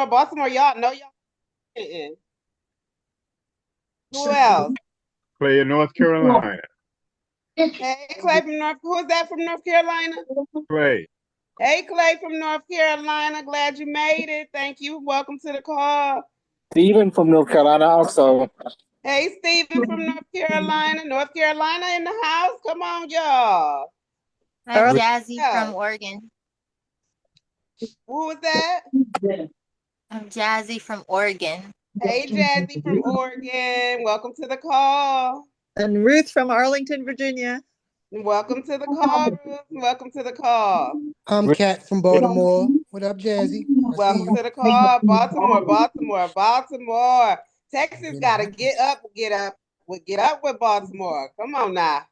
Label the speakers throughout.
Speaker 1: Baltimore, y'all know y'all. Didn't. Who else?
Speaker 2: Clay in North Carolina.
Speaker 1: Hey, Clay from North. Who's that from North Carolina?
Speaker 2: Clay.
Speaker 1: Hey, Clay from North Carolina. Glad you made it. Thank you. Welcome to the call.
Speaker 3: Stephen from North Carolina also.
Speaker 1: Hey, Stephen from North Carolina. North Carolina in the house. Come on, y'all.
Speaker 4: I'm Jazzy from Oregon.
Speaker 1: Who was that?
Speaker 4: I'm Jazzy from Oregon.
Speaker 1: Hey, Jazzy from Oregon. Welcome to the call.
Speaker 5: And Ruth from Arlington, Virginia.
Speaker 1: Welcome to the call, Ruth. Welcome to the call.
Speaker 6: I'm Kat from Baltimore. What up, Jazzy?
Speaker 1: Welcome to the call. Baltimore, Baltimore, Baltimore. Texas gotta get up with Baltimore. Come on now.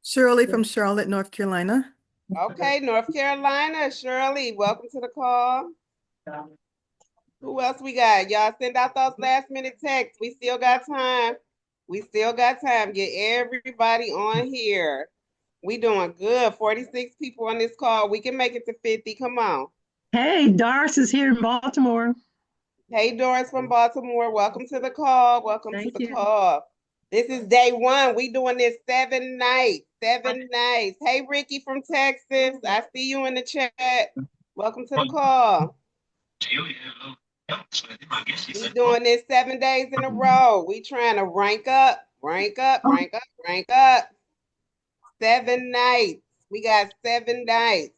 Speaker 7: Shirley from Charlotte, North Carolina.
Speaker 1: Okay, North Carolina. Shirley, welcome to the call. Who else we got? Y'all send out those last minute texts. We still got time. We still got time. Get everybody on here. We doing good. 46 people on this call. We can make it to 50. Come on.
Speaker 8: Hey, Doris is here in Baltimore.
Speaker 1: Hey, Doris from Baltimore. Welcome to the call. Welcome to the call. This is day one. We doing this 7 nights. 7 nights. Hey, Ricky from Texas. I see you in the chat. Welcome to the call. We doing this 7 days in a row. We trying to rank up, rank up, rank up, rank up. 7 nights. We got 7 nights.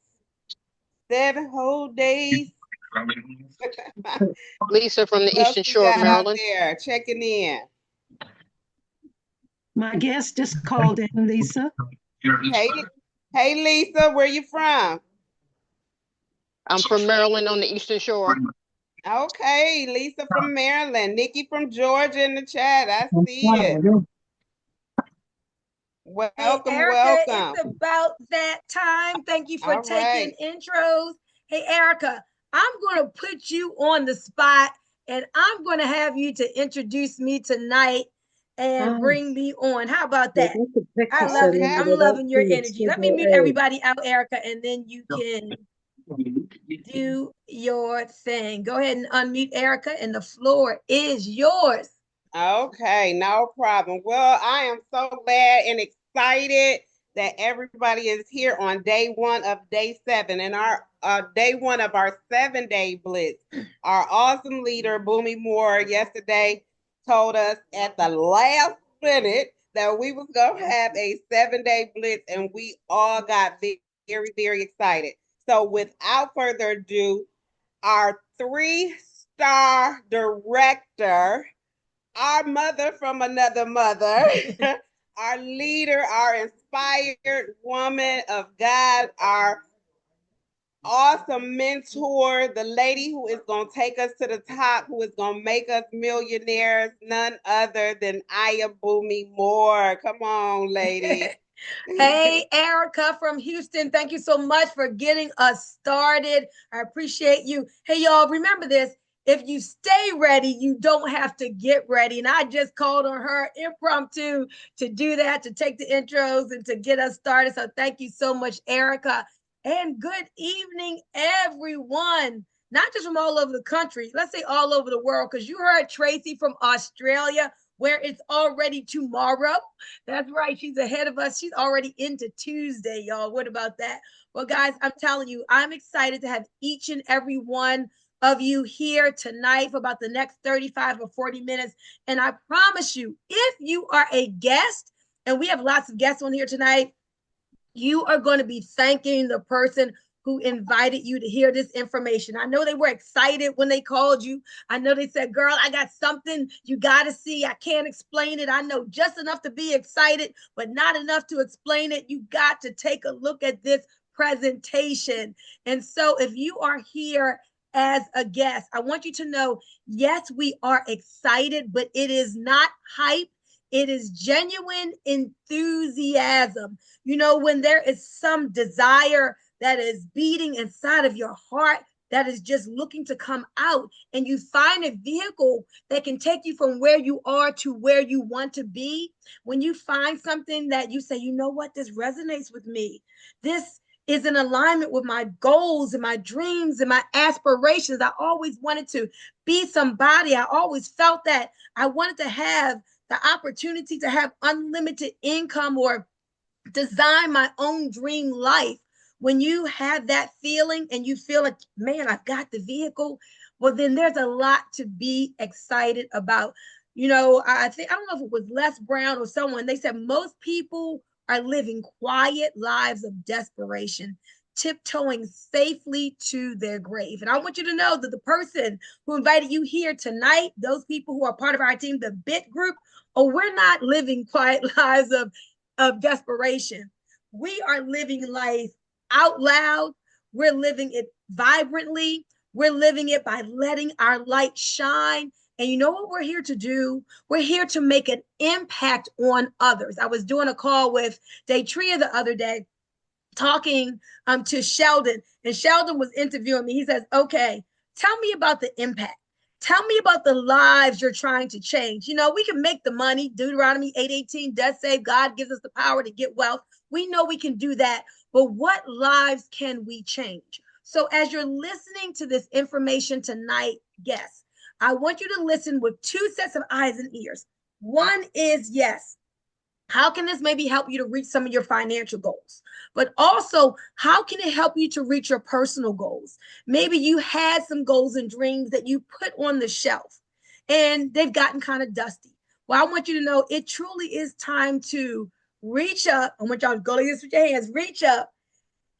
Speaker 1: 7 whole days.
Speaker 9: Lisa from the Eastern Shore of Maryland.
Speaker 1: There, checking in.
Speaker 8: My guest just called in, Lisa.
Speaker 1: Hey, Lisa, where you from?
Speaker 9: I'm from Maryland on the Eastern Shore.
Speaker 1: Okay, Lisa from Maryland. Nikki from Georgia in the chat. I see it. Welcome,
Speaker 10: hey, Erica,
Speaker 1: welcome.
Speaker 10: It's about that time. Thank you for taking intros. Hey, Erica, I'm going to put you on the spot, and I'm going to have you to introduce me tonight and bring me on. How about that? I love it. I'm loving your energy. Let me mute everybody out, Erica, and then you can do your thing. Go ahead and unmute Erica, and the floor is yours.
Speaker 1: Okay, no problem. Well, I am so glad and excited that everybody is here on day one of day 7 and our day one of our 7-day blitz. Our awesome leader, Boomy Moore, yesterday told us at the last minute that we was going to have a 7-day blitz, and we all got very, very excited. So without further ado, our 3-star director, our mother from another mother, our leader, our inspired woman of God, our awesome mentor, the lady who is going to take us to the top, who is going to make us millionaires, none other than Aya Boomy Moore. Come on, lady.
Speaker 10: Hey, Erica from Houston. Thank you so much for getting us started. I appreciate you. Hey, y'all, remember this. If you stay ready, you don't have to get ready. And I just called on her impromptu to do that, to take the intros and to get us started. So thank you so much, Erica. And good evening, everyone. Not just from all over the country, let's say all over the world, because you heard Tracy from Australia, where it's already tomorrow. That's right. She's ahead of us. She's already into Tuesday, y'all. What about that? Well, guys, I'm telling you, I'm excited to have each and every one of you here tonight for about the next 35 or 40 minutes. And I promise you, if you are a guest, and we have lots of guests on here tonight, you are going to be thanking the person who invited you to hear this information. I know they were excited when they called you. I know they said, girl, I got something you got to see. I can't explain it. I know just enough to be excited, but not enough to explain it. You got to take a look at this presentation. And so if you are here as a guest, I want you to know, yes, we are excited, but it is not hype. It is genuine enthusiasm. You know, when there is some desire that is beating inside of your heart, that is just looking to come out, and you find a vehicle that can take you from where you are to where you want to be. When you find something that you say, you know what, this resonates with me. This is in alignment with my goals and my dreams and my aspirations. I always wanted to be somebody. I always felt that I wanted to have the opportunity to have unlimited income or design my own dream life. When you have that feeling and you feel like, man, I've got the vehicle, well, then there's a lot to be excited about. You know, I think, I don't know if it was Les Brown or someone, they said most people are living quiet lives of desperation, tiptoeing safely to their grave. And I want you to know that the person who invited you here tonight, those people who are part of our team, the BIT Group, oh, we're not living quiet lives of desperation. We are living life out loud. We're living it vibrantly. We're living it by letting our light shine. And you know what we're here to do? We're here to make an impact on others. I was doing a call with Daytria the other day, talking to Sheldon, and Sheldon was interviewing me. He says, okay, tell me about the impact. Tell me about the lives you're trying to change. You know, we can make the money. Deuteronomy 8:18 does say God gives us the power to get wealth. We know we can do that, but what lives can we change? So as you're listening to this information tonight, yes, I want you to listen with two sets of eyes and ears. One is, yes, how can this maybe help you to reach some of your financial goals? But also, how can it help you to reach your personal goals? Maybe you had some goals and dreams that you put on the shelf and they've gotten kind of dusty. Well, I want you to know it truly is time to reach up. I want y'all to go like this with your hands, reach up,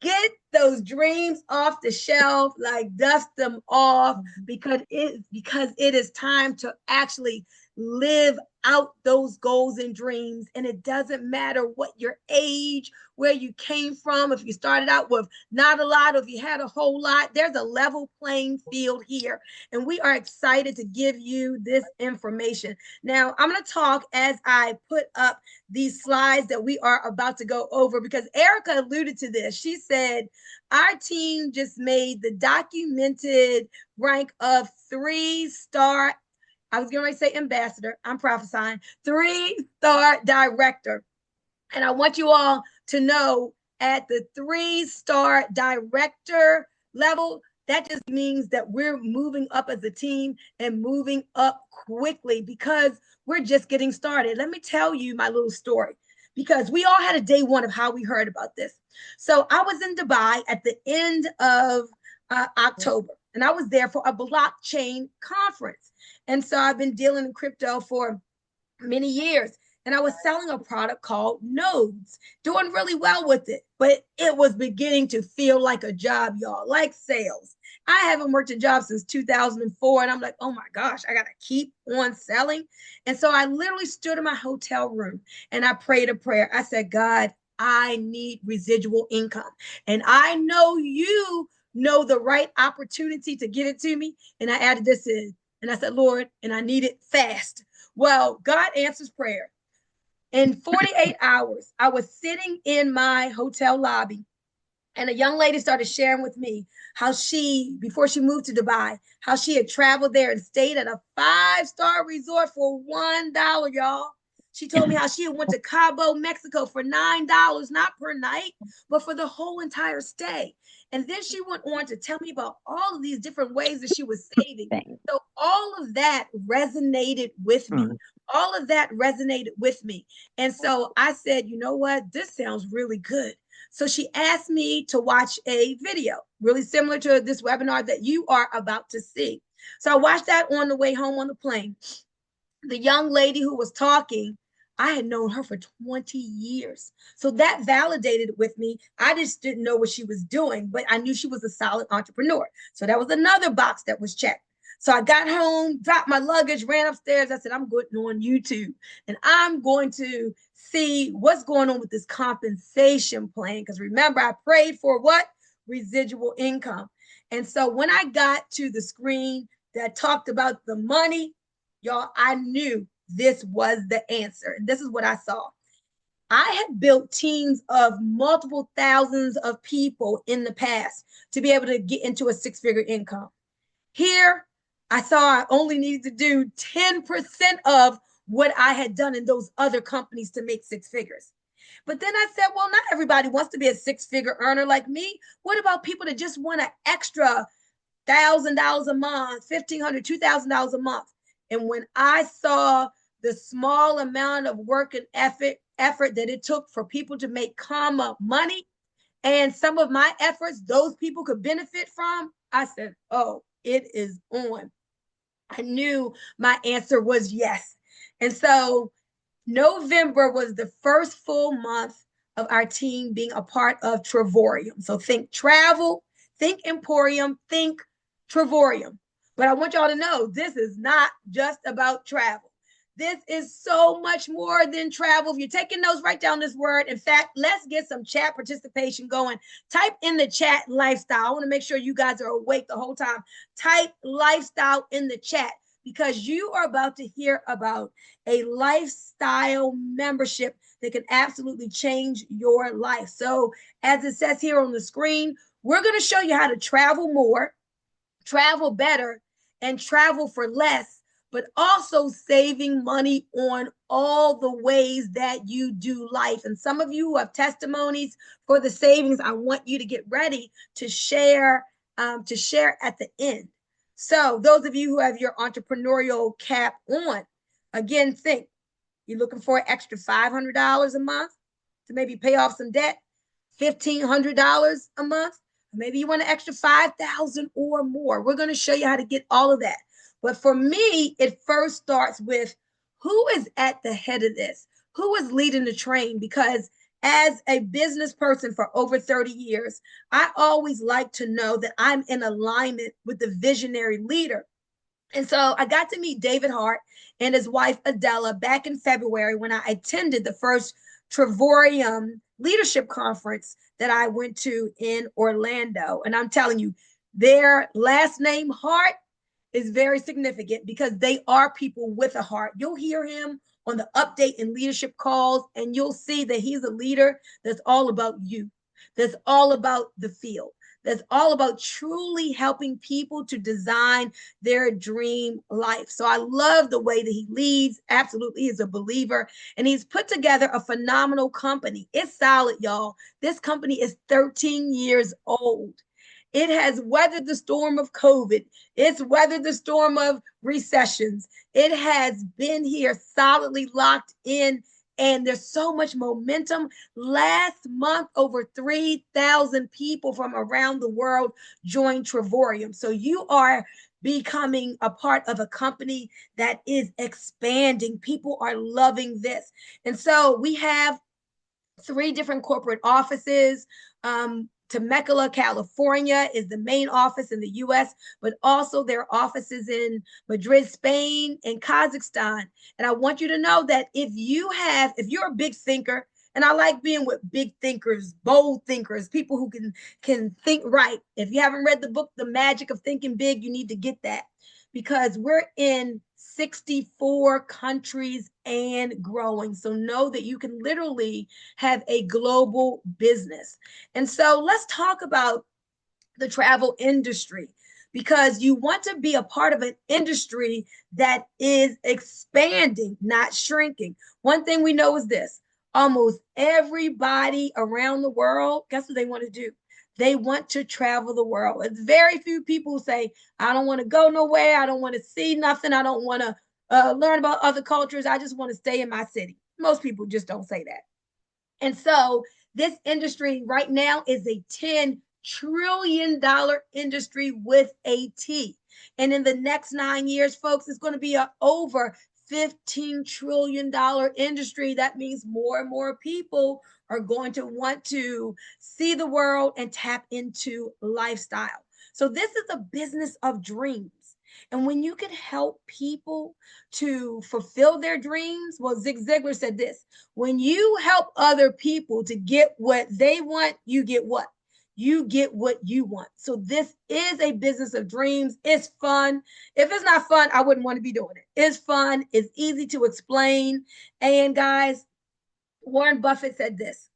Speaker 10: get those dreams off the shelf, like dust them off, because it is time to actually live out those goals and dreams. And it doesn't matter what your age, where you came from, if you started out with not a lot, or if you had a whole lot, there's a level playing field here. And we are excited to give you this information. Now, I'm going to talk as I put up these slides that we are about to go over, because Erica alluded to this. She said, our team just made the documented rank of 3-star, I was going to say ambassador, I'm prophesying, 3-star director. And I want you all to know at the 3-star director level, that just means that we're moving up as a team and moving up quickly, because we're just getting started. Let me tell you my little story, because we all had a day one of how we heard about this. So I was in Dubai at the end of October, and I was there for a blockchain conference. And so I've been dealing in crypto for many years. And I was selling a product called Nodes, doing really well with it, but it was beginning to feel like a job, y'all, like sales. I haven't worked a job since 2004. And I'm like, oh my gosh, I got to keep on selling. And so I literally stood in my hotel room and I prayed a prayer. I said, God, I need residual income. And I know you know the right opportunity to get it to me. And I added this in. And I said, Lord, and I need it fast. Well, God answers prayer. In 48 hours, I was sitting in my hotel lobby, and a young lady started sharing with me how she, before she moved to Dubai, how she had traveled there and stayed at a 5-star resort for $1, y'all. She told me how she had went to Cabo, Mexico for $9, not per night, but for the whole entire stay. And then she went on to tell me about all of these different ways that she was saving. So all of that resonated with me. All of that resonated with me. And so I said, you know what? This sounds really good. So she asked me to watch a video, really similar to this webinar that you are about to see. So I watched that on the way home on the plane. The young lady who was talking, I had known her for 20 years. So that validated it with me. I just didn't know what she was doing, but I knew she was a solid entrepreneur. So that was another box that was checked. So I got home, dropped my luggage, ran upstairs. I said, I'm going on YouTube and I'm going to see what's going on with this compensation plan. Because remember, I prayed for what? Residual income. And so when I got to the screen that talked about the money, y'all, I knew this was the answer. And this is what I saw. I had built teams of multiple thousands of people in the past to be able to get into a 6-figure income. Here, I saw I only needed to do 10% of what I had done in those other companies to make 6 figures. But then I said, well, not everybody wants to be a six-figure earner like me. What about people that just want an extra $1,000 a month, $1,500, $2,000 a month? And when I saw the small amount of work and effort that it took for people to make comma money, and some of my efforts those people could benefit from, I said, oh, it is on. I knew my answer was yes. And so November was the first full month of our team being a part of Travorium. So think travel, think Emporium, think Travorium. But I want y'all to know this is not just about travel. This is so much more than travel. If you're taking notes, write down this word. In fact, let's get some chat participation going. Type in the chat lifestyle. I want to make sure you guys are awake the whole time. Type lifestyle in the chat because you are about to hear about a lifestyle membership that can absolutely change your life. So as it says here on the screen, we're going to show you how to travel more, travel better, and travel for less, but also saving money on all the ways that you do life. And some of you who have testimonies for the savings, I want you to get ready to share at the end. So those of you who have your entrepreneurial cap on, again, think, you're looking for an extra $500 a month to maybe pay off some debt, $1,500 a month, maybe you want an extra 5,000 or more. We're going to show you how to get all of that. But for me, it first starts with who is at the head of this? Who is leading the train? Because as a business person for over 30 years, I always like to know that I'm in alignment with the visionary leader. And so I got to meet David Hart and his wife, Adela, back in February when I attended the first Travorium leadership conference that I went to in Orlando. And I'm telling you, their last name, Hart, is very significant because they are people with a heart. You'll hear him on the update and leadership calls, and you'll see that he's a leader that's all about you, that's all about the field, that's all about truly helping people to design their dream life. So I love the way that he leads. Absolutely, he's a believer, and he's put together a phenomenal company. It's solid, y'all. This company is 13 years old. It has weathered the storm of COVID. It's weathered the storm of recessions. It has been here solidly locked in, and there's so much momentum. Last month, over 3,000 people from around the world joined Travorium. So you are becoming a part of a company that is expanding. People are loving this. And so we have 3 different corporate offices. Temecula, California is the main office in the US, but also there are offices in Madrid, Spain, and Kazakhstan. And I want you to know that if you're a big thinker, and I like being with big thinkers, bold thinkers, people who can think right. If you haven't read the book, The Magic of Thinking Big, you need to get that because we're in 64 countries and growing. So know that you can literally have a global business. And so let's talk about the travel industry because you want to be a part of an industry that is expanding, not shrinking. One thing we know is this: almost everybody around the world, guess what they want to do? They want to travel the world. It's very few people who say, I don't want to go nowhere. I don't want to see nothing. I don't want to learn about other cultures. I just want to stay in my city. Most people just don't say that. And so this industry right now is a $10 trillion industry with a T. And in the next 9 years, folks, it's going to be a over $15 trillion industry. That means more and more people are going to want to see the world and tap into lifestyle. So this is a business of dreams. And when you can help people to fulfill their dreams, well, Zig Ziglar said this: when you help other people to get what they want, you get what? You get what you want. So this is a business of dreams. It's fun. If it's not fun, I wouldn't want to be doing it. It's fun. It's easy to explain. And guys, Warren Buffett said this: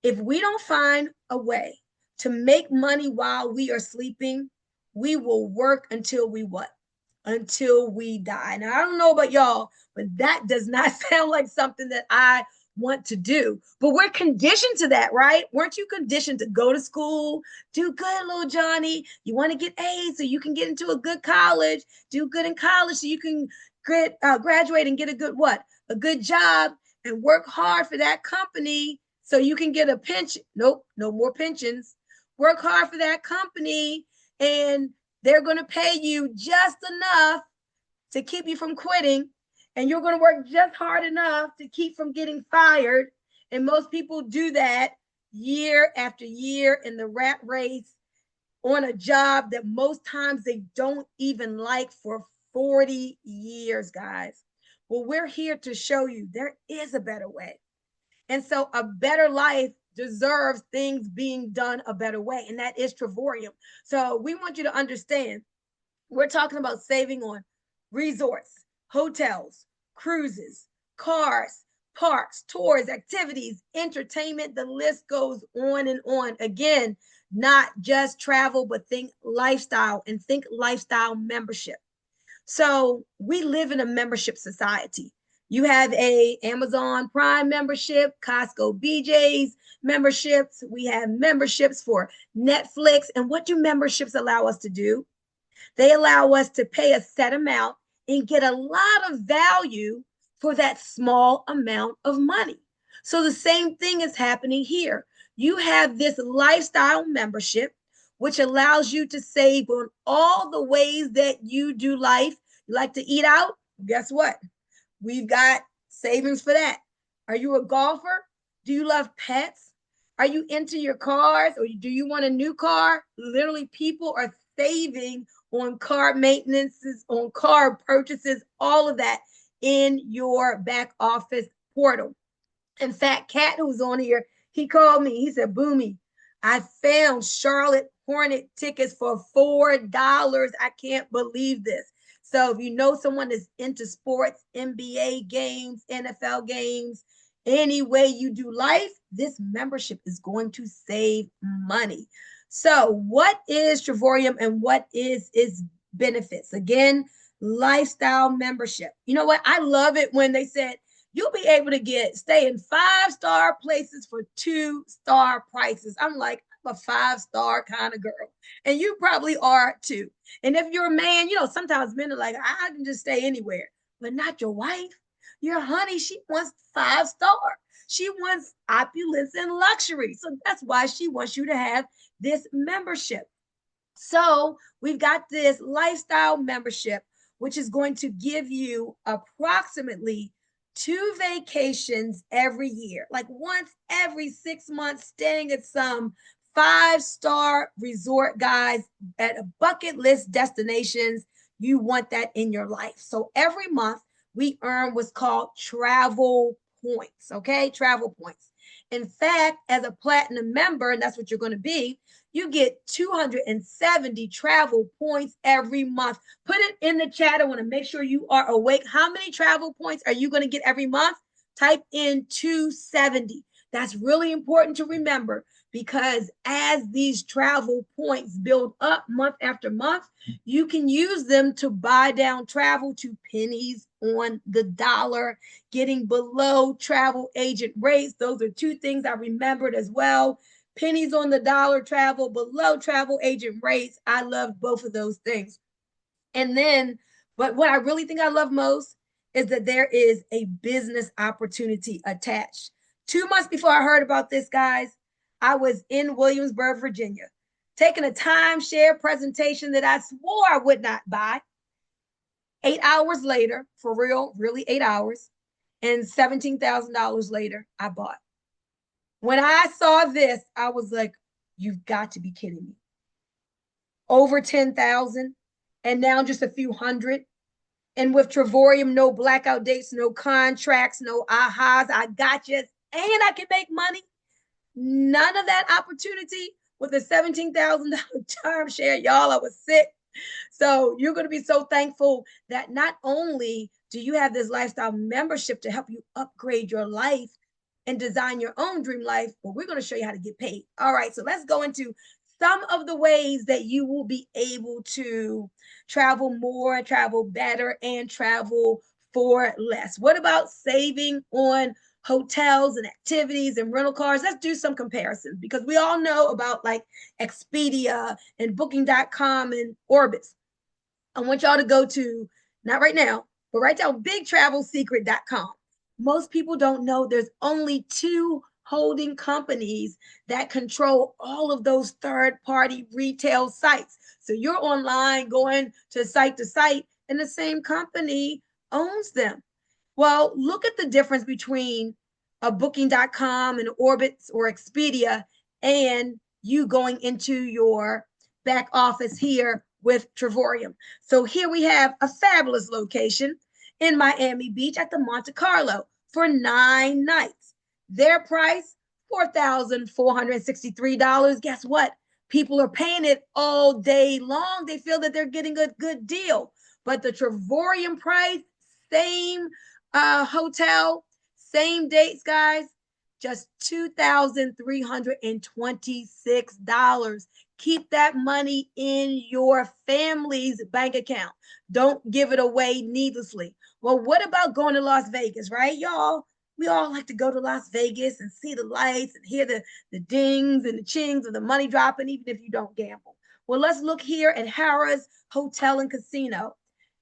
Speaker 10: if we don't find a way to make money while we are sleeping, we will work until we what? Until we die. Now, I don't know about y'all, but that does not sound like something that I want to do. But we're conditioned to that, right? Weren't you conditioned to go to school, do good, little Johnny? You want to get A's so you can get into a good college, do good in college so you can graduate and get a good what? A good job and work hard for that company so you can get a pension. Nope, no more pensions. Work hard for that company and they're going to pay you just enough to keep you from quitting. And you're going to work just hard enough to keep from getting fired. And most people do that year after year in the rat race on a job that most times they don't even like for 40 years, guys. Well, we're here to show you there is a better way. And so a better life deserves things being done a better way. And that is Trevorium. So we want you to understand, we're talking about saving on resorts, hotels, cruises, cars, parks, tours, activities, entertainment. The list goes on and on. Again, not just travel, but think lifestyle and think lifestyle membership. So we live in a membership society. You have a Amazon Prime membership, Costco BJ's memberships. We have memberships for Netflix. And what do memberships allow us to do? They allow us to pay a set amount and get a lot of value for that small amount of money. So the same thing is happening here. You have this lifestyle membership, which allows you to save on all the ways that you do life. You like to eat out? Guess what? We've got savings for that. Are you a golfer? Do you love pets? Are you into your cars or do you want a new car? Literally, people are saving on car maintenances, on car purchases, all of that in your back office portal. In fact, Kat, who's on here, he called me. He said, Boomy, I found Charlotte Hornet tickets for $4. I can't believe this. So if you know someone that's into sports, NBA games, NFL games, any way you do life, this membership is going to save money. So what is Trevorium and what is its benefits? Again, lifestyle membership. You know what? I love it when they said, you'll be able to stay in 5-star places for 2-star prices. I'm like, I'm a 5-star kind of girl. And you probably are too. And if you're a man, you know, sometimes men are like, I can just stay anywhere, but not your wife. Your honey, she wants 5-star. She wants opulence and luxury. So that's why she wants you to have this membership. So we've got this lifestyle membership, which is going to give you approximately 2 vacations every year, like once every 6 months, staying at some 5-star resort, guys, at a bucket list destinations. You want that in your life. So every month we earn what's called travel points, okay? Travel points. In fact, as a platinum member, and that's what you're going to be, you get 270 travel points every month. Put it in the chat. I want to make sure you are awake. How many travel points are you going to get every month? Type in 270. That's really important to remember because as these travel points build up month after month, you can use them to buy down travel to pennies on the dollar, getting below travel agent rates. Those are 2 things I remembered as well. Pennies on the dollar travel, below travel agent rates. I love both of those things. And then, but what I really think I love most is that there is a business opportunity attached. 2 months before I heard about this, guys, I was in Williamsburg, Virginia, taking a timeshare presentation that I swore I would not buy. 8 hours later, for real, really 8 hours, and $17,000 later, I bought. When I saw this, I was like, you've got to be kidding me. Over 10,000 and now just a few hundred. And with Trevorium, no blackout dates, no contracts, no ahas, I got you, and I can make money. None of that opportunity with a $17,000 timeshare, y'all. I was sick. So you're going to be so thankful that not only do you have this lifestyle membership to help you upgrade your life and design your own dream life, but we're going to show you how to get paid. All right, so let's go into some of the ways that you will be able to travel more, travel better, and travel for less. What about saving on hotels and activities and rental cars. Let's do some comparisons because we all know about like Expedia and Booking.com and Orbitz. I want y'all to go to, not right now, but right down bigtravelsecret.com. Most people don't know there's only 2 holding companies that control all of those third-party retail sites. So you're online going to site, and the same company owns them. Well, look at the difference between a Booking.com and Orbitz or Expedia and you going into your back office here with Trevorium. So here we have a fabulous location in Miami Beach at the Monte Carlo for 9 nights. Their price, $4,463. Guess what? People are paying it all day long. They feel that they're getting a good deal. But the Trevorium price, same hotel, same dates, guys, just $2,326. Keep that money in your family's bank account. Don't give it away needlessly. Well, what about going to Las Vegas, right, y'all? We all like to go to Las Vegas and see the lights and hear the dings and the chings of the money dropping, even if you don't gamble. Well, let's look here at Harrah's Hotel and Casino.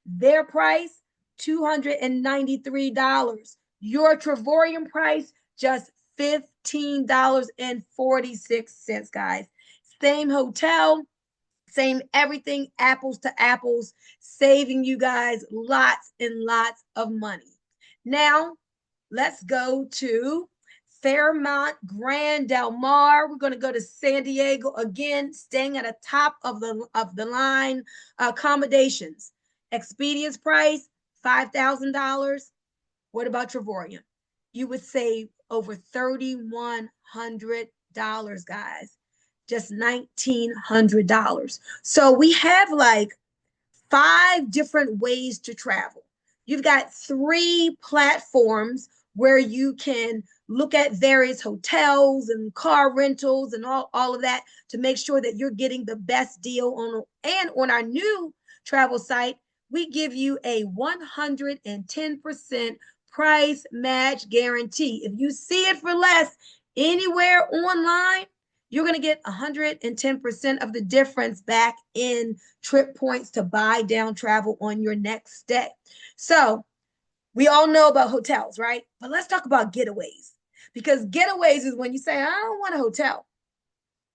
Speaker 10: Their price, $293. Your Trevorium price, just $15.46, guys. Same hotel, same everything, apples to apples, saving you guys lots and lots of money. Now, let's go to Fairmont Grand Del Mar. We're going to go to San Diego again, staying at the top of the line accommodations. Expedia's price, $5,000. What about Trevorium? You would save over $3,100, guys. Just $1,900. So we have like 5 different ways to travel. You've got 3 platforms where you can look at various hotels and car rentals and all of that to make sure that you're getting the best deal on our new travel site. We give you a 110% price match guarantee. If you see it for less anywhere online, you're going to get 110% of the difference back in trip points to buy down travel on your next stay. So we all know about hotels, right? But let's talk about getaways, because getaways is when you say, I don't want a hotel.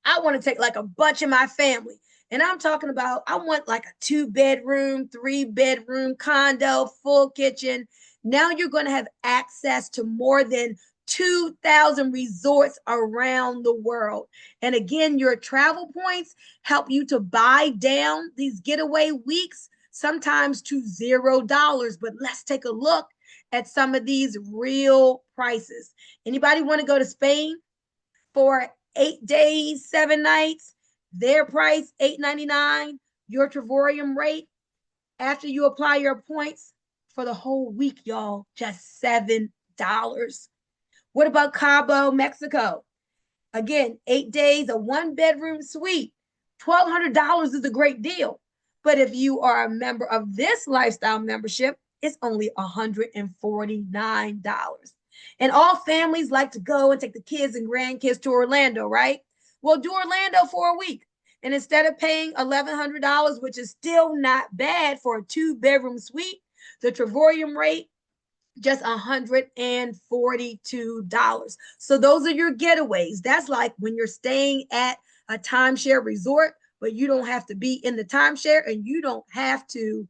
Speaker 10: I want to take like a bunch of my family. And I'm talking about, I want like a 2-bedroom, 3-bedroom condo, full kitchen. Now you're going to have access to more than 2,000 resorts around the world. And again, your travel points help you to buy down these getaway weeks, sometimes to $0. But let's take a look at some of these real prices. Anybody want to go to Spain for 8 days, 7 nights? Their price, $8.99. Your Trevorium rate, after you apply your points for the whole week, y'all, just $7. What about Cabo, Mexico? Again, 8 days, a 1-bedroom suite. $1,200 is a great deal. But if you are a member of this lifestyle membership, it's only $149. And all families like to go and take the kids and grandkids to Orlando, right? Well, do Orlando for a week. And instead of paying $1,100, which is still not bad for a 2-bedroom suite, the Trevorium rate, just $142. So those are your getaways. That's like when you're staying at a timeshare resort, but you don't have to be in the timeshare, and you don't have to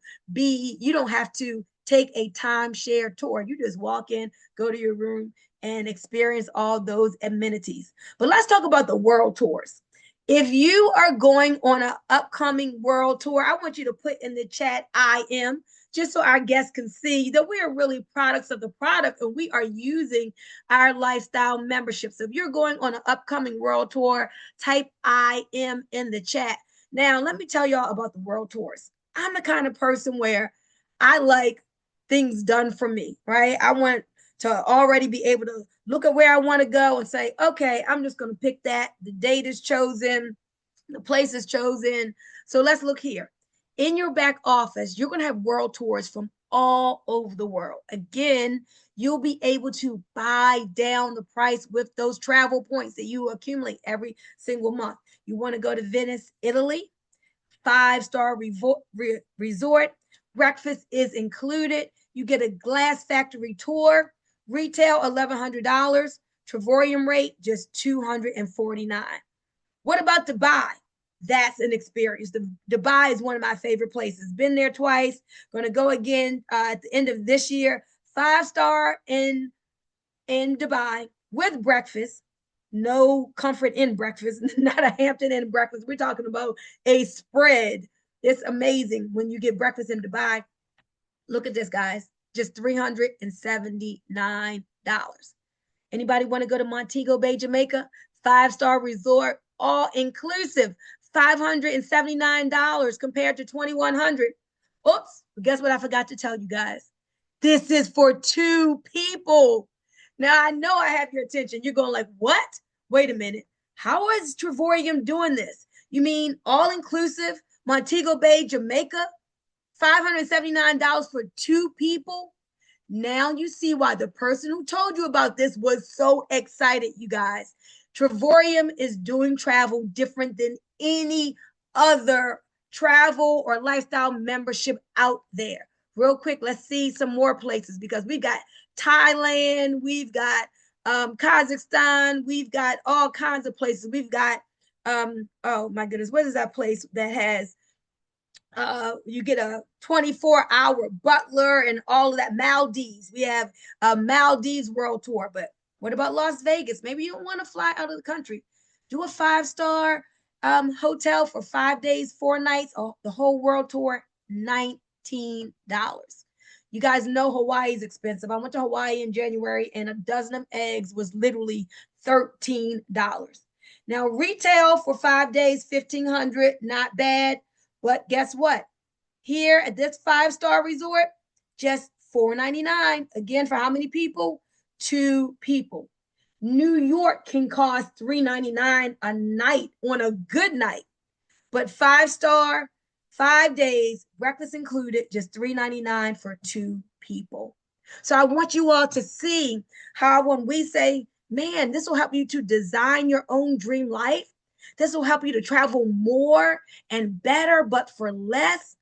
Speaker 10: take a timeshare tour. You just walk in, go to your room, and experience all those amenities. But let's talk about the world tours. If you are going on an upcoming world tour, I want you to put in the chat, I am, just so our guests can see that we are really products of the product and we are using our lifestyle membership. So if you're going on an upcoming world tour, type I am in the chat. Now, let me tell y'all about the world tours. I'm the kind of person where I like things done for me, right? I want to already be able to look at where I want to go and say, okay, I'm just going to pick that. The date is chosen. The place is chosen. So let's look here. In your back office, you're going to have world tours from all over the world. Again, you'll be able to buy down the price with those travel points that you accumulate every single month. You want to go to Venice, Italy, 5-star resort. Breakfast is included. You get a glass factory tour. Retail $1,100. Trevorium rate just $249. What about Dubai? That's an experience. Dubai is one of my favorite places. Been there twice. Going to go again at the end of this year. 5-star in Dubai with breakfast. No Comfort Inn breakfast, not a Hampton Inn breakfast. We're talking about a spread. It's amazing when you get breakfast in Dubai. Look at this, guys. Just $379. Anybody want to go to Montego Bay, Jamaica? 5-star resort, all inclusive. $579 compared to $2,100. Oops, guess what I forgot to tell you guys? This is for 2 people. Now, I know I have your attention. You're going like, what? Wait a minute. How is Trevorium doing this? You mean all-inclusive, Montego Bay, Jamaica? $579 for 2 people? Now you see why the person who told you about this was so excited, you guys. Trevorium is doing travel different than any other travel or lifestyle membership out there. Real quick, let's see some more places because we've got Thailand, we've got Kazakhstan, we've got all kinds of places. We've got, oh my goodness, what is that place that has, you get a 24-hour butler and all of that. Maldives. We have a Maldives world tour, but what about Las Vegas? Maybe you don't want to fly out of the country. Do a 5-star hotel for 5 days, 4 nights, or the whole world tour, $19. You guys know Hawaii is expensive. I went to Hawaii in January and a dozen of eggs was literally $13. Now retail for 5 days, $1,500, not bad. But guess what? Here at this 5-star resort, just $499. Again, for how many people? 2 people. New York can cost $399 a night on a good night. But 5-star, 5 days, breakfast included, just $399 for 2 people. So I want you all to see how when we say, man, this will help you to design your own dream life. This will help you to travel more and better, but for less.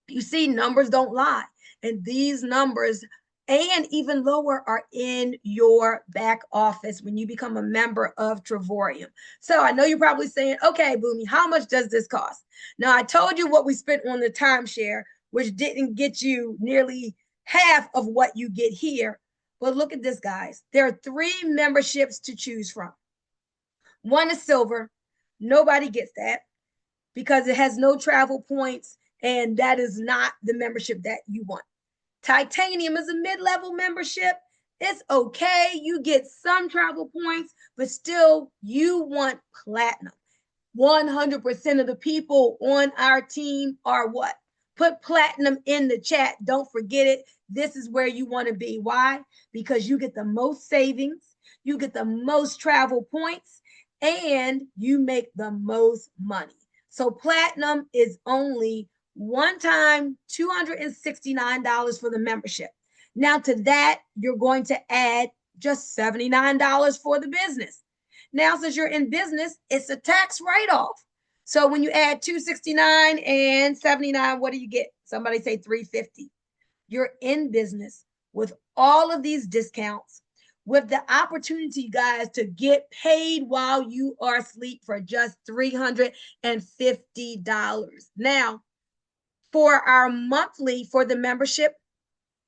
Speaker 10: You see, numbers don't lie. And these numbers and even lower are in your back office when you become a member of Trevorium. So I know you're probably saying, okay, Boomy, how much does this cost? Now, I told you what we spent on the timeshare, which didn't get you nearly half of what you get here. But look at this, guys. There are 3 memberships to choose from. One is silver. Nobody gets that because it has no travel points, and that is not the membership that you want. Titanium is a mid-level membership. It's okay. You get some travel points, but still you want platinum. 100% of the people on our team are what? Put platinum in the chat. Don't forget it. This is where you want to be. Why? Because you get the most savings, you get the most travel points, and you make the most money. So platinum is only one time $269 for the membership. Now to that, you're going to add just $79 for the business. Now, since you're in business, it's a tax write-off. So when you add $269 and $79, what do you get? Somebody say $350. You're in business with all of these discounts, with the opportunity, guys, to get paid while you are asleep for just $350. Now, for our monthly, for the membership,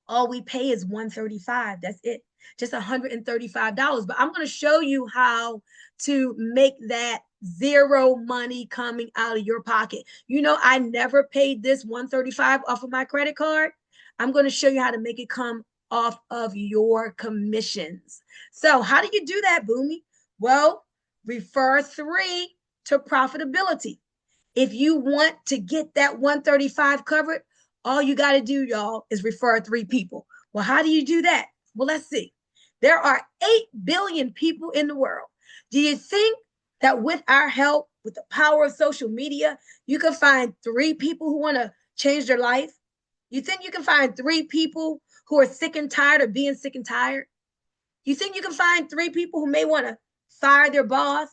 Speaker 10: all we pay is $135. That's it, just $135. But I'm going to show you how to make that zero money coming out of your pocket. You know, I never paid this $135 off of my credit card. I'm going to show you how to make it come off of your commissions. So how do you do that, Boomy? Well, refer 3 to profitability. If you want to get that 135 covered, all you got to do, y'all, is refer 3 people. Well, how do you do that? Well, let's see. There are 8 billion people in the world. Do you think that with our help, with the power of social media, you can find 3 people who want to changed their life? You think you can find 3 people who are sick and tired of being sick and tired? You think you can find 3 people who may want to fire their boss,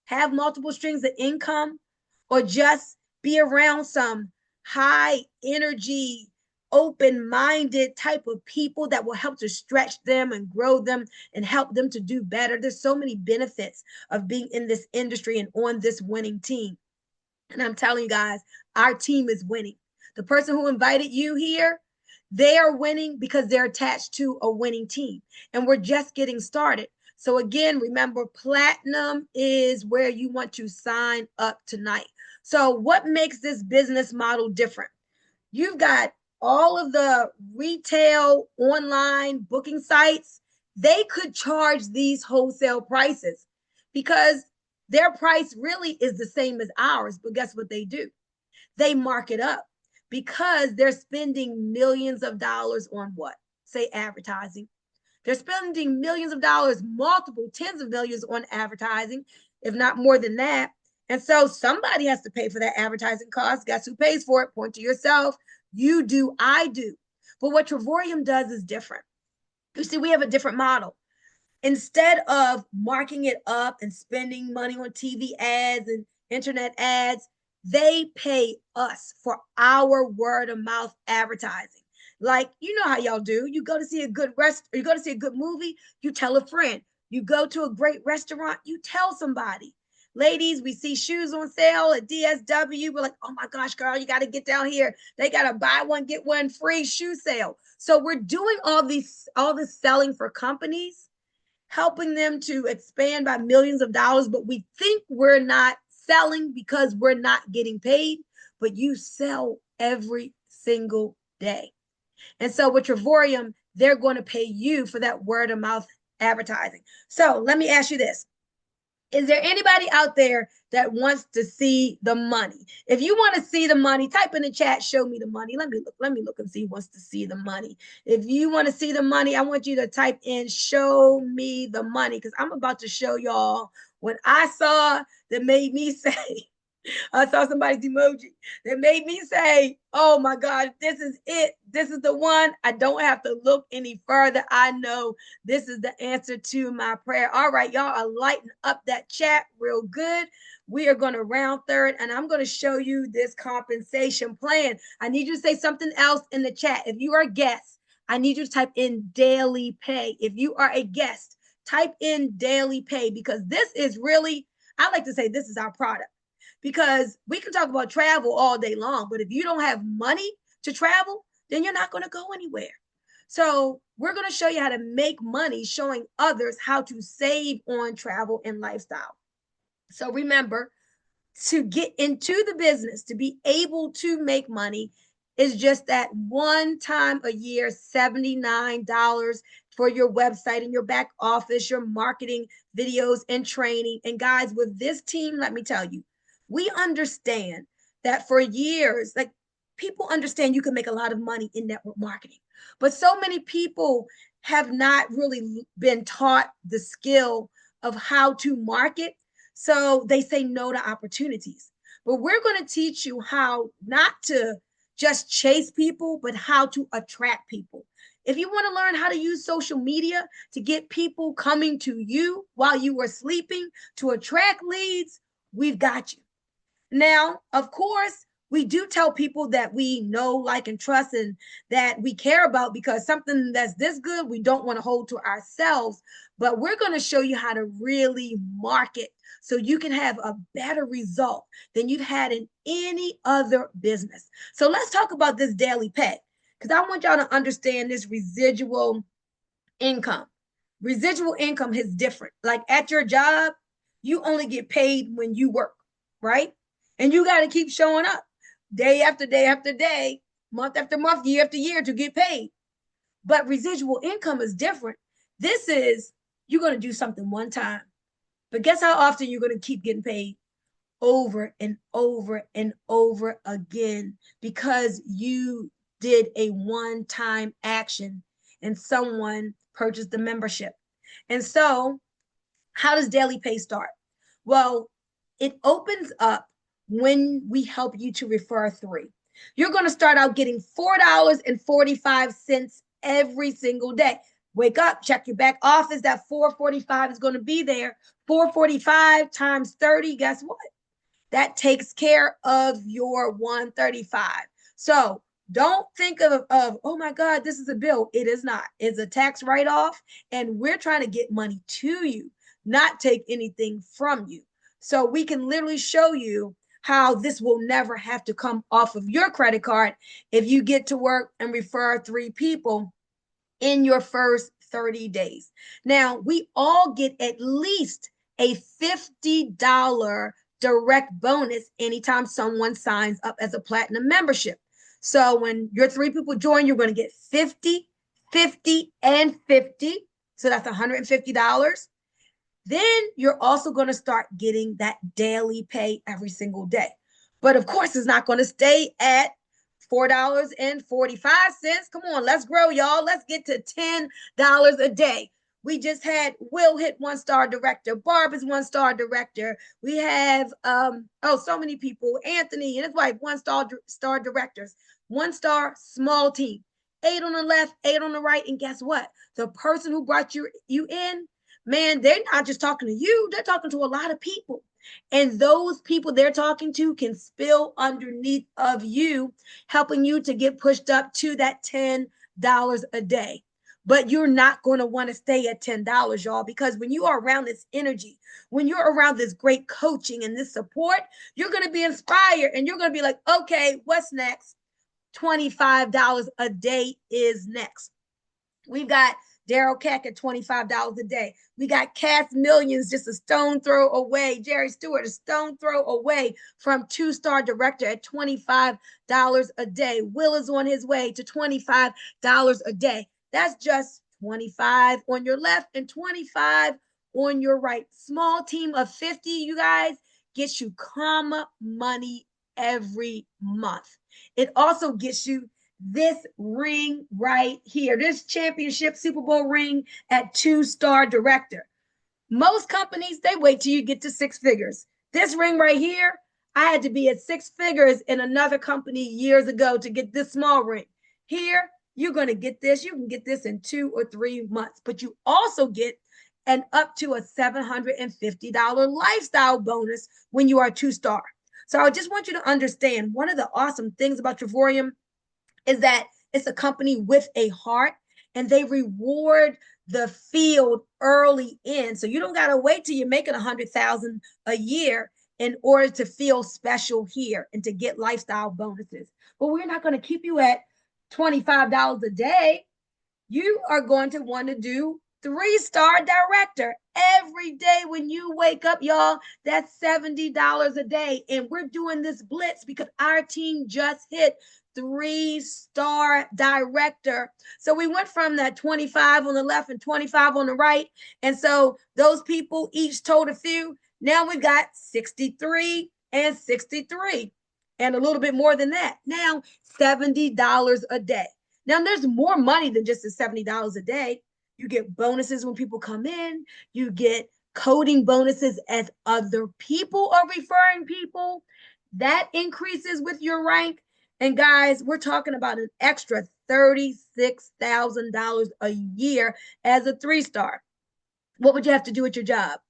Speaker 10: have multiple streams of income, or just be around some high energy, open-minded type of people that will help to stretch them and grow them and help them to do better? There's so many benefits of being in this industry and on this winning team. And I'm telling you guys, our team is winning. The person who invited you here, they are winning because they're attached to a winning team. And we're just getting started. So again, remember, platinum is where you want to sign up tonight. So what makes this business model different? You've got all of the retail online booking sites. They could charge these wholesale prices because their price really is the same as ours. But guess what they do? They mark it up because they're spending millions of dollars on what? Say advertising. They're spending millions of dollars, multiple tens of millions on advertising, if not more than that. And so somebody has to pay for that advertising cost. Guess who pays for it? Point to yourself. You do, I do. But what Travorium does is different. You see, we have a different model. Instead of marking it up and spending money on TV ads and internet ads, they pay us for our word of mouth advertising. Like, you know how y'all do. You go to see a good you go to see a good movie, you tell a friend. You go to a great restaurant, you tell somebody. Ladies, we see shoes on sale at DSW. We're like, oh my gosh, girl, you got to get down here. They got to buy one, get one free shoe sale. So we're doing all this selling for companies, helping them to expand by millions of dollars, but we think we're not selling because we're not getting paid, but you sell every single day. And so with Travorium, they're going to pay you for that word of mouth advertising. So let me ask you this. Is there anybody out there that wants to see the money? If you want to see the money, type in the chat, show me the money. Let me look and see who wants to see the money. If you want to see the money, I want you to type in show me the money, because I'm about to show y'all what I saw that made me say, I saw somebody's emoji that made me say, oh my God, this is it. This is the one. I don't have to look any further. I know this is the answer to my prayer. All right, y'all are lighting up that chat real good. We are going to round third, and I'm going to show you this compensation plan. I need you to say something else in the chat. If you are a guest, I need you to type in daily pay. If you are a guest, type in daily pay, because this is really, I like to say this is our product. Because we can talk about travel all day long, but if you don't have money to travel, then you're not going to go anywhere. So we're going to show you how to make money, showing others how to save on travel and lifestyle. So remember, to get into the business, to be able to make money, is just that one time a year, $79 for your website and your back office, your marketing videos and training. And guys, with this team, let me tell you, we understand that for years, like, people understand you can make a lot of money in network marketing, but so many people have not really been taught the skill of how to market. So they say no to opportunities. But we're going to teach you how not to just chase people, but how to attract people. If you want to learn how to use social media to get people coming to you while you are sleeping to attract leads, we've got you. Now, of course, we do tell people that we know, like, and trust, and that we care about, because something that's this good, we don't want to hold to ourselves. But we're going to show you how to really market so you can have a better result than you've had in any other business. So let's talk about this daily pay, because I want y'all to understand this residual income. Residual income is different. Like, at your job, you only get paid when you work, right? And you got to keep showing up day after day after day, month after month, year after year to get paid. But residual income is different. This is, you're going to do something one time, but guess how often you're going to keep getting paid? Over and over and over again, because you did a one-time action and someone purchased the membership. And so how does daily pay start? Well, it opens up when we help you to refer 3. You're going to start out getting $4.45 every single day. Wake up, check your back office. That 445 is going to be there. 445 times 30, guess what? That takes care of your 135. So don't think of, oh my God, this is a bill. It is not. It's a tax write-off, and we're trying to get money to you, not take anything from you. So we can literally show you how this will never have to come off of your credit card if you get to work and refer 3 people in your first 30 days. Now, we all get at least a $50 direct bonus anytime someone signs up as a platinum membership. So when your 3 people join, you're going to get 50, 50, and 50. So that's $150. Then you're also going to start getting that daily pay every single day. But of course, it's not going to stay at $4.45. Come on, let's grow, y'all. Let's get to $10 a day. We just had Will hit 1-star director. Barb is 1-star director. We have so many people. Anthony and his wife, 1-star directors. 1-star small team. 8 on the left, 8 on the right. And guess what? The person who brought you in, man, they're not just talking to you, they're talking to a lot of people. And those people they're talking to can spill underneath of you, helping you to get pushed up to that $10 a day. But you're not going to want to stay at $10, y'all, because when you are around this energy, when you're around this great coaching and this support, you're going to be inspired and you're going to be like, okay, what's next? $25 a day is next. We've got Daryl Keck at $25 a day. We got Cass Millions just a stone throw away. Jerry Stewart a stone throw away from 2-star director at $25 a day. Will is on his way to $25 a day. That's just 25 on your left and 25 on your right. Small team of 50, you guys, gets you comma money every month. It also gets you this ring right here, this championship Super Bowl ring at 2-star director. Most companies, they wait till you get to 6 figures. This ring right here, I had to be at 6 figures in another company years ago to get this small ring. Here, you're going to get this. You can get this in 2 or 3 months, but you also get an up to a $750 lifestyle bonus when you are 2-star. So I just want you to understand, one of the awesome things about Trevorium is that it's a company with a heart, and they reward the field early in. So you don't got to wait till you're making $100,000 a year in order to feel special here and to get lifestyle bonuses. But we're not going to keep you at $25 a day. You are going to want to do 3-star director every day when you wake up, y'all. That's $70 a day. And we're doing this blitz because our team just hit 3-star director. So we went from that 25 on the left and 25 on the right. And so those people each told a few. Now we've got 63 and 63 and a little bit more than that. Now $70 a day. Now there's more money than just the $70 a day. You get bonuses when people come in. You get coding bonuses as other people are referring people. That increases with your rank. And guys, we're talking about an extra $36,000 a year as a 3-star. What would you have to do at your job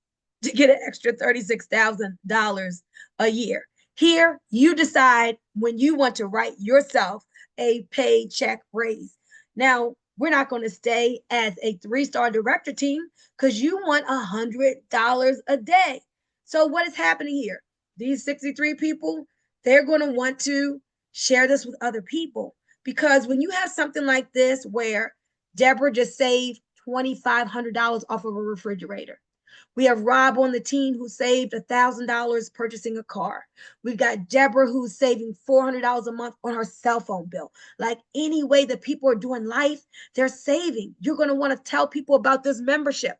Speaker 10: to get an extra $36,000 a year? Here, you decide when you want to write yourself a paycheck raise. Now, we're not going to stay as a 3-star director team because you want $100 a day. So what is happening here? These 63 people, they're going to want to share this with other people, because when you have something like this where Deborah just saved $2,500 off of a refrigerator. We have Rob on the team who saved $1,000 purchasing a car. We've got Deborah who's saving $400 a month on her cell phone bill. Like any way that people are doing life, they're saving. You're going to want to tell people about this membership.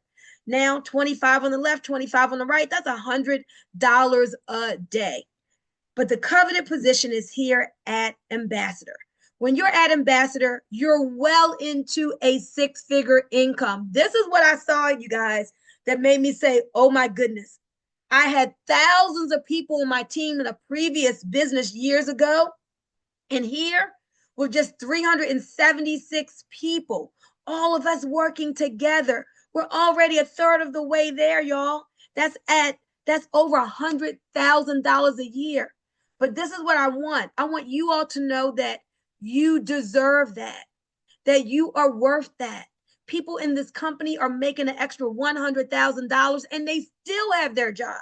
Speaker 10: Now, 25 on the left, 25 on the right, that's $100 a day. But the coveted position is here at ambassador. When you're at ambassador, you're well into a 6-figure income. This is what I saw, you guys, that made me say, oh my goodness. I had thousands of people on my team in a previous business years ago, And here, with just 376 people, all of us working together, we're already a third of the way there, y'all. That's over $100,000 a year. But this is what I want. I want you all to know that you deserve that you are worth that. People in this company are making an extra $100,000 and they still have their job.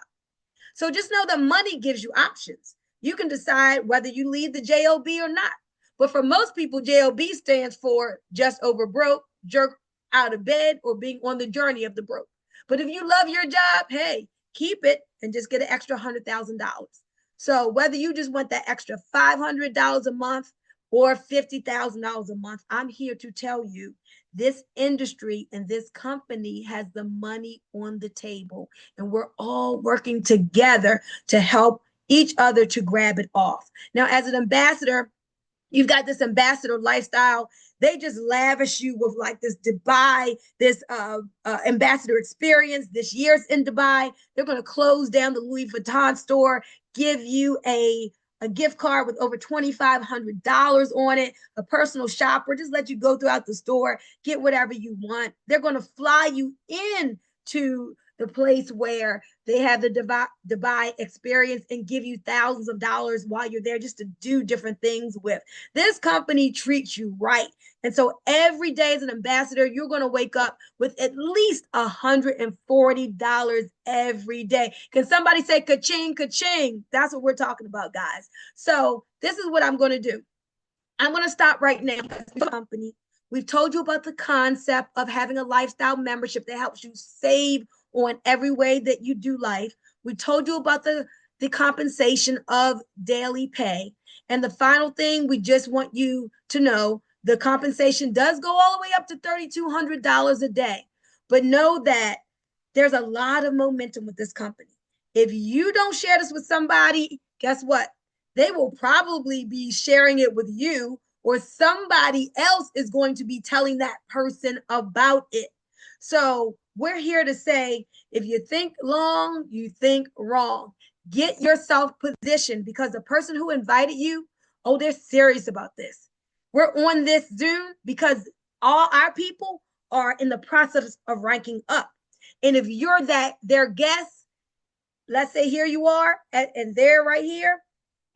Speaker 10: So just know that money gives you options. You can decide whether you leave the JOB or not. But for most people, JOB stands for just over broke, jerk out of bed, or being on the journey of the broke. But if you love your job, hey, keep it and just get an extra $100,000. So whether you just want that extra $500 a month or $50,000 a month, I'm here to tell you this industry and this company has the money on the table, and we're all working together to help each other to grab it off. Now, as an ambassador, you've got this ambassador lifestyle. They just lavish you with like this Dubai, this ambassador experience. This year's in Dubai. They're going to close down the Louis Vuitton store, give you a gift card with over $2,500 on it, a personal shopper, just let you go throughout the store, get whatever you want. They're going to fly you in to the place where they have the Dubai experience and give you thousands of dollars while you're there just to do different things with. This company treats you right. And so every day as an ambassador, you're going to wake up with at least $140 every day. Can somebody say ka-ching, ka-ching? That's what we're talking about, guys. So this is what I'm going to do. I'm going to stop right now. Company. We've told you about the concept of having a lifestyle membership that helps you save on every way that you do life. We told you about the compensation of daily pay. And the final thing, we just want you to know, the compensation does go all the way up to $3,200 a day. But know that there's a lot of momentum with this company. If you don't share this with somebody, guess what? They will probably be sharing it with you, or somebody else is going to be telling that person about it. So we're here to say, if you think long, you think wrong. Get yourself positioned, because the person who invited you, oh, they're serious about this. We're on this Zoom because all our people are in the process of ranking up. And if you're their guest, let's say here you are, and they're right here,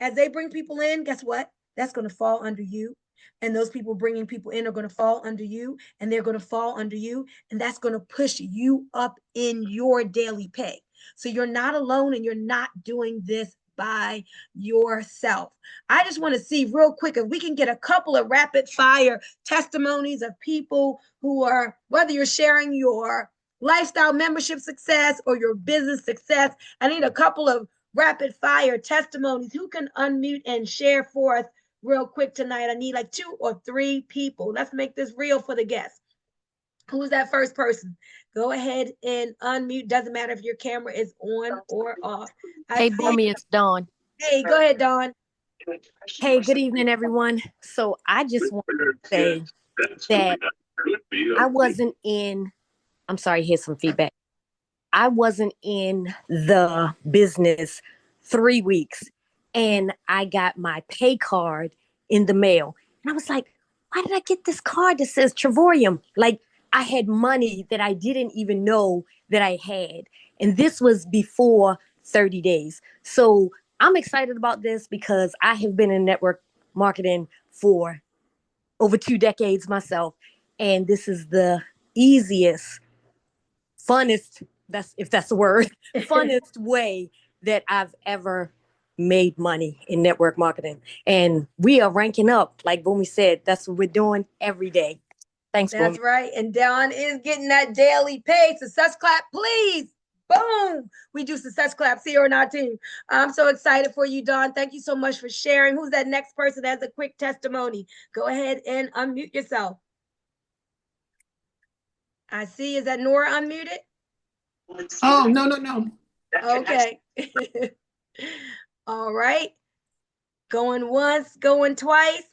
Speaker 10: as they bring people in, guess what? That's going to fall under you. And those people bringing people in are going to fall under you, and they're going to fall under you. And that's going to push you up in your daily pay. So you're not alone, and you're not doing this by yourself. I just want to see real quick if we can get a couple of rapid fire testimonies of people who are, whether you're sharing your lifestyle membership success or your business success. I need a couple of rapid fire testimonies. Who can unmute and share for us real quick tonight? I need like 2 or 3 people. Let's make this real for the guests. Who's that first person? Go ahead and unmute. Doesn't matter if your camera is on or off.
Speaker 11: Hey, Boomy, it's Dawn.
Speaker 10: Hey, go ahead, Dawn.
Speaker 11: Hey, good evening, everyone. So I just want to say that I wasn't in, I'm sorry, here's some feedback. I wasn't in the business 3 weeks, and I got my pay card in the mail. And I was like, why did I get this card that says Trevorium? Like, I had money that I didn't even know that I had. And this was before 30 days. So I'm excited about this because I have been in network marketing for over 2 decades myself. And this is the easiest, funnest, if that's the word, funnest way that I've ever made money in network marketing. And we are ranking up. Like Boomy said, that's what we're doing every day. Thanks,
Speaker 10: That's
Speaker 11: Boomy.
Speaker 10: right. And Dawn is getting that daily pay. Success clap, please. Boom. We do success claps here on our team. I'm so excited for you, Dawn. Thank you so much for sharing. Who's that next person that has a quick testimony? Go ahead and unmute yourself. I see. Is that Nora unmuted?
Speaker 12: Oh, no.
Speaker 10: Okay. All right. Going once, going twice.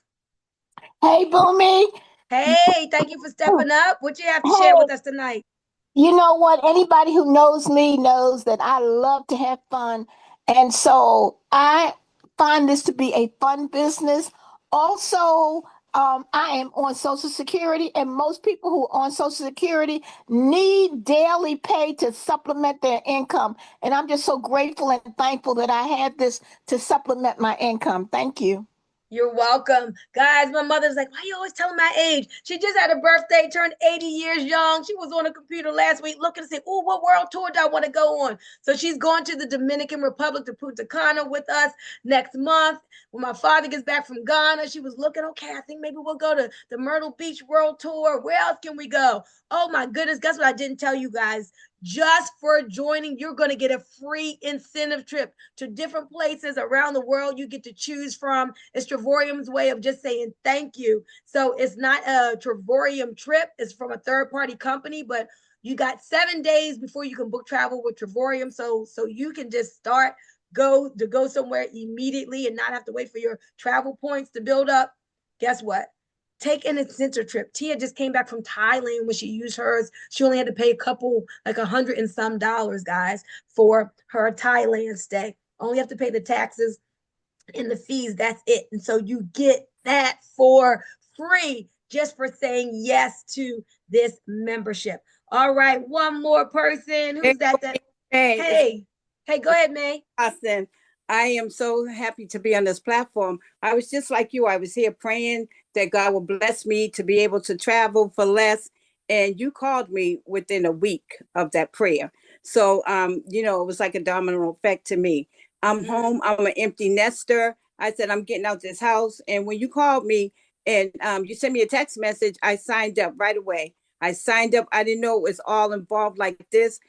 Speaker 12: Hey, Boomy.
Speaker 10: Hey, thank you for stepping up. What you have to share with us tonight?
Speaker 12: You know what? Anybody who knows me knows that I love to have fun. And so I find this to be a fun business. Also, I am on Social Security, and most people who are on Social Security need daily pay to supplement their income. And I'm just so grateful and thankful that I had this to supplement my income. Thank you.
Speaker 10: You're welcome. Guys, my mother's like, why you always telling my age? She just had a birthday, turned 80 years young. She was on a computer last week looking to say, oh, what world tour do I want to go on? So she's going to the Dominican Republic, to Punta Cana with us next month. When my father gets back from Ghana, she was looking, okay, I think maybe we'll go to the Myrtle Beach World Tour. Where else can we go? Oh my goodness, guess what I didn't tell you guys? Just for joining, you're going to get a free incentive trip to different places around the world you get to choose from. It's Travorium's way of just saying thank you. So it's not a Travorium trip. It's from a third-party company, but you got 7 days before you can book travel with Travorium. So you can just go somewhere immediately and not have to wait for your travel points to build up. Guess what? Take an incentive trip. Tia just came back from Thailand when she used hers. She only had to pay a couple, like $100 and some, guys, for her Thailand stay. Only have to pay the taxes and the fees. That's it. And so you get that for free just for saying yes to this membership. All right, one more person. Who's that? Hey, go ahead, May.
Speaker 13: Austin, I am so happy to be on this platform. I was just like you. I was here praying that God will bless me to be able to travel for less. And you called me within a week of that prayer. So, it was like a domino effect to me. I'm home. I'm an empty nester. I said, I'm getting out this house. And when you called me and you sent me a text message, I signed up right away. I signed up. I didn't know it was all involved like this,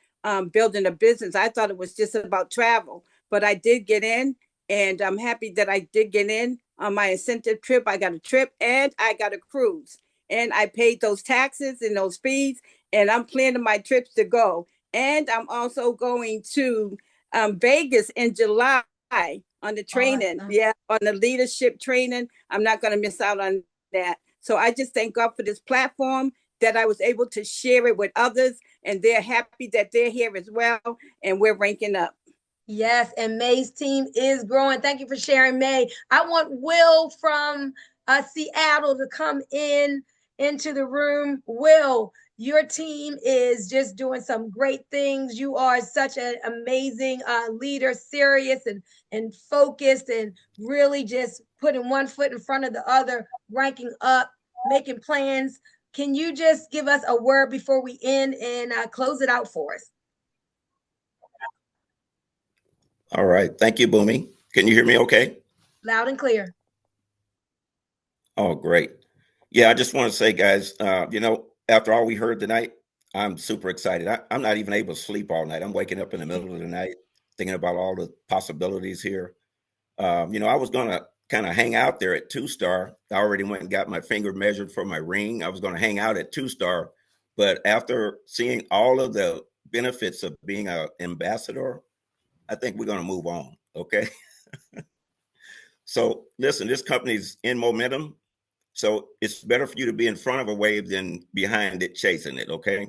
Speaker 13: building a business. I thought it was just about travel. But I did get in, and I'm happy that I did get in on my incentive trip. I got a trip and I got a cruise, and I paid those taxes and those fees, and I'm planning my trips to go. And I'm also going to Vegas in July on the training. Awesome. Yeah, on the leadership training. I'm not going to miss out on that. So I just thank God for this platform that I was able to share it with others, and they're happy that they're here as well, and we're ranking up.
Speaker 10: Yes, and May's team is growing. Thank you for sharing, May. I want Will from Seattle to come into the room. Will, your team is just doing some great things. You are such an amazing leader, serious and focused, and really just putting one foot in front of the other, ranking up, making plans. Can you just give us a word before we end and close it out for us?
Speaker 14: All right. Thank you, Boomy. Can you hear me okay?
Speaker 10: Loud and clear.
Speaker 14: Oh, great. Yeah, I just want to say, guys, after all we heard tonight, I'm super excited. I'm not even able to sleep all night. I'm waking up in the middle of the night thinking about all the possibilities here. I was going to kind of hang out there at 2-star. I already went and got my finger measured for my ring. I was going to hang out at 2-star. But after seeing all of the benefits of being an ambassador, I think we're going to move on. Okay. So listen, this company's in momentum. So it's better for you to be in front of a wave than behind it, chasing it. Okay.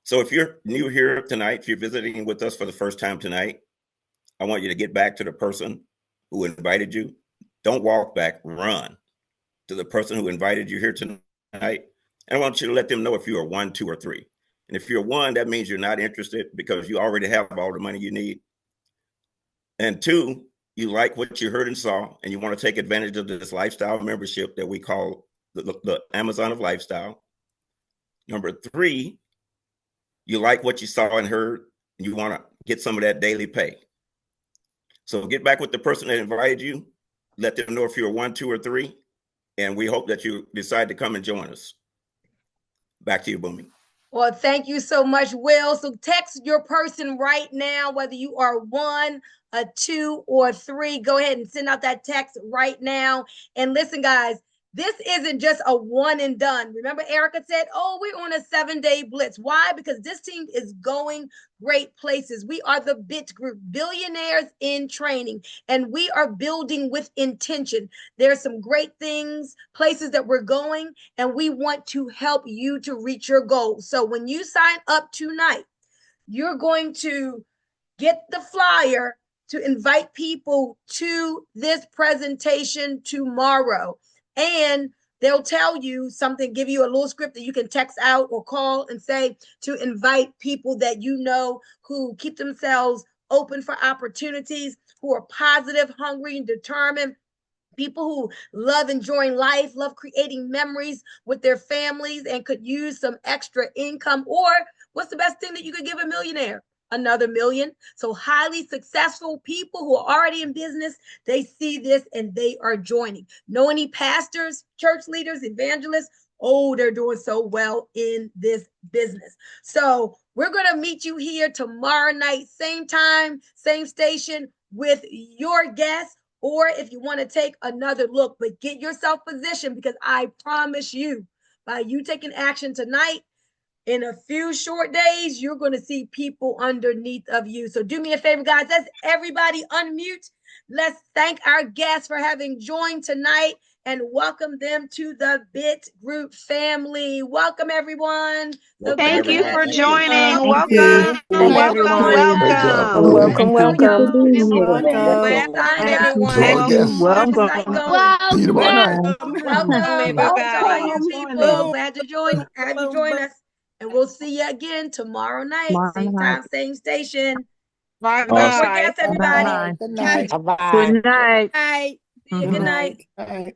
Speaker 14: So if you're new here tonight, if you're visiting with us for the first time tonight, I want you to get back to the person who invited you. Don't walk back, run to the person who invited you here tonight. And I want you to let them know if you are 1, 2, or 3. And if you're 1, that means you're not interested because you already have all the money you need. And 2, you like what you heard and saw, and you want to take advantage of this lifestyle membership that we call the Amazon of Lifestyle. Number 3, you like what you saw and heard, and you want to get some of that daily pay. So get back with the person that invited you. Let them know if you're 1, 2, or 3, and we hope that you decide to come and join us. Back to you, Boomy.
Speaker 10: Well, thank you so much, Will. So text your person right now, whether you are 1, a 2, or 3. Go ahead and send out that text right now. And listen, guys, this isn't just a one and done. Remember, Erica said, oh, we're on a 7-day blitz. Why? Because this team is going great places. We are the BIT Group, Billionaires in Training, and we are building with intention. There's some great things, places that we're going, and we want to help you to reach your goals. So when you sign up tonight, you're going to get the flyer to invite people to this presentation tomorrow. And they'll tell you something, give you a little script that you can text out or call and say to invite people that you know who keep themselves open for opportunities, who are positive, hungry, and determined. People who love enjoying life, love creating memories with their families, and could use some extra income. Or what's the best thing that you could give a millionaire? Another million. So highly successful people who are already in business, they see this and they are joining. Know any pastors, church leaders, evangelists? Oh, they're doing so well in this business. So we're going to meet you here tomorrow night, same time, same station, with your guests. Or if you want to take another look, but get yourself positioned, because I promise you, by you taking action tonight, in a few short days, you're going to see people underneath of you. So do me a favor, guys. Let's everybody unmute. Let's thank our guests for having joined tonight and welcome them to the BIT Group family. Welcome, everyone.
Speaker 15: Thank you for joining.
Speaker 11: Thank you.
Speaker 15: Welcome.
Speaker 11: Great job. Welcome, welcome.
Speaker 10: Last time,
Speaker 15: everyone.
Speaker 10: Welcome.
Speaker 15: See you tomorrow night.
Speaker 10: Welcome to all you people. Glad to have you join us. And we'll see you again tomorrow night. Same time, same station.
Speaker 15: Bye.
Speaker 10: Don't forget, everybody.
Speaker 3: Good night.
Speaker 11: Good night.
Speaker 10: See you. Good night.
Speaker 3: All right.